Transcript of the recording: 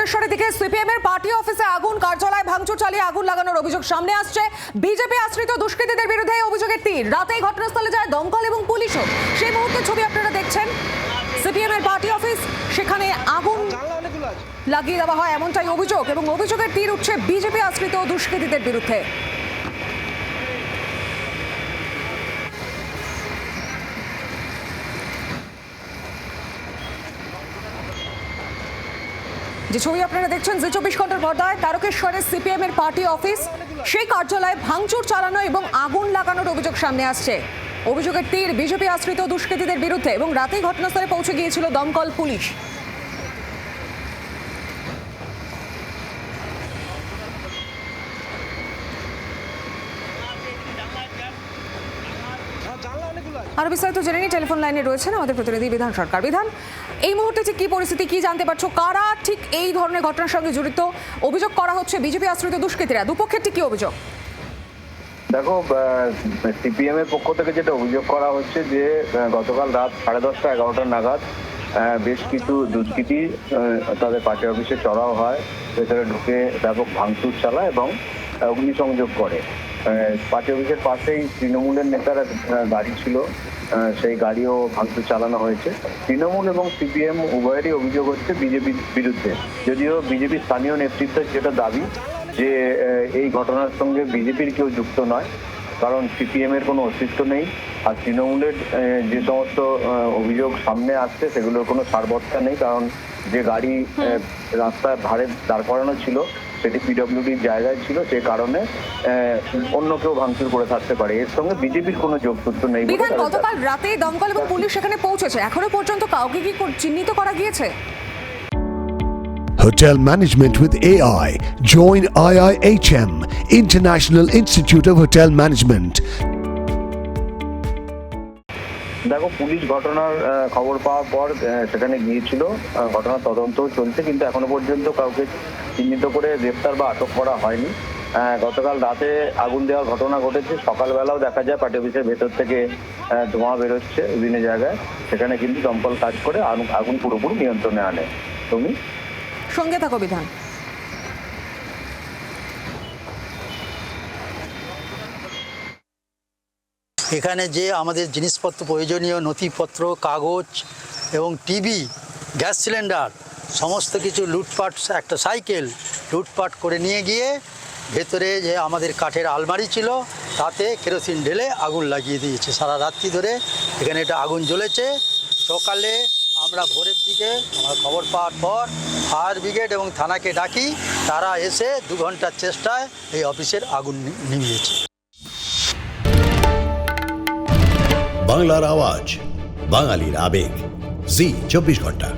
তারকেশ্বরের দিকে সিপিএম এর পার্টি অফিসে আগুন, কার্যালয়ে ভাঙচুর চালিয়ে আগুন লাগানোর অভিযোগ সামনে আসছে। বিজেপি আশ্রিত দুষ্কৃতীদের বিরুদ্ধে অভিযোগের তীর। রাতেই ঘটনাস্থলে যায় দমকল এবং পুলিশও। সেই মুহূর্তে ছবি আপনারা দেখছেন। সিপিএম এর পার্টি অফিস, সেখানে আগুন লাগিয়ে দেওয়া হয় এমনটাই অভিযোগ, এবং অভিযোগের তীর উঠছে বিজেপি আশ্রিত দুষ্কৃতীদের বিরুদ্ধে। যে ছবি আপনারা দেখছেন জি 24 ঘন্টার পর্দায়, তারকেশ্বরের সিপিএম এর পার্টি অফিস, সেই কার্যালয়ে ভাঙচুর চালানো এবং আগুন লাগানোর অভিযোগ সামনে আসছে। অভিযোগের তীর বিজেপি আশ্রিত দুষ্কৃতীদের বিরুদ্ধে, এবং রাতেই ঘটনাস্থলে পৌঁছে গিয়েছিল দমকল পুলিশ। আরো বিস্তারিত জেনে নিই, টেলিফোন লাইনে রয়েছেন আমাদের প্রতিনিধি বিধান সরকার। বিধান, এই মুহূর্তে ঠিক কি পরিস্থিতি, কি জানতে পারছো? কারা ঠিক এই ধরনের ঘটনার সঙ্গে জড়িত অভিযোগ করা হচ্ছে বিজেপি আশ্রিত দুষ্কৃতীরা? দুপক্ষের ঠিক কি অভিযোগ? দেখো, সিপিএম এর পক্ষ থেকে যেটা অভিযোগ করা হচ্ছে যে গতকাল রাত 10:30 11টা নাগাদ বেশ কিছু দুষ্কৃতী তাদের পার্টি অফিসে চড়াও হয়, ভেতরে ঢুকে ব্যাপক ভাঙচুর চালায় এবং অগ্নিসংযোগ করে। পার্টি অফিসের পাশেই তৃণমূলের নেতারা গাড়ি ছিল, সেই গাড়িও ভাঙচুর চালানো হয়েছে। তৃণমূল এবং সিপিএম উভয়েরই অভিযোগ হচ্ছে বিজেপির বিরুদ্ধে, যদিও বিজেপির স্থানীয় নেতৃত্বের যেটা দাবি যে এই ঘটনার সঙ্গে বিজেপির কেউ যুক্ত নয়, কারণ সিপিএম এর কোনো অস্তিত্ব নেই। আর তৃণমূলের যে সমস্ত অভিযোগ সামনে আসছে সেগুলোর কোনো সারবত্তা নেই, কারণ যে গাড়ি রাস্তার ধারে দাঁড় করানো ছিল সেটি পিডব্লিউডির জায়গায় ছিল, সে কারণে অন্য কেউ ভাঙচুর করে থাকতে পারে। এর সঙ্গে বিজেপির কোনো যোগসূত্র নেই। গতকাল রাতে দমকল এবং পুলিশ সেখানে পৌঁছেছে, এখনো পর্যন্ত কাউকে কি চিহ্নিত করা গিয়েছে? Hotel Management with AI. Join IIHM, International Institute of Hotel Management. দেখো, পুলিশ ঘটনার খবর পাওয়ার পর সেখানে গিয়েছিল, ঘটনার তদন্তও চলছে, কিন্তু এখনো পর্যন্ত কাউকে চিহ্নিত করে গ্রেফতার বা আটক করা হয়নি। গতকাল রাতে আগুন দেওয়ার ঘটনা ঘটেছে, সকালবেলাও দেখা যায় পার্টি অফিসের ভেতর থেকে ধোঁয়া বেরোচ্ছে বিভিন্ন জায়গায়, সেখানে কিন্তু দমকল কাজ করে আগুন পুরোপুরি নিয়ন্ত্রণে আনে। তুমি সঙ্গে থাকো বিধান। এখানে যে আমাদের জিনিসপত্র, প্রয়োজনীয় নথিপত্র, কাগজ এবং টিভি, গ্যাস সিলিন্ডার সমস্ত কিছু লুটপাট, একটা সাইকেল লুটপাট করে নিয়ে গিয়ে ভেতরে যে আমাদের কাঠের আলমারি ছিল তাতে কেরোসিন ঢেলে আগুন লাগিয়ে দিয়েছে। সারা রাত্রি ধরে এখানে এটা আগুন জ্বলেছে। সকালে আমরা ভোরের দিকে আমরা খবর পাওয়ার পর ফায়ার ব্রিগেড এবং থানাকে ডাকি, তারা এসে 2 ঘন্টার চেষ্টায় এই অফিসের আগুন নিভিয়েছে। বাংলার আওয়াজ, বাঙালির আবেগ, জি 24 ঘন্টা।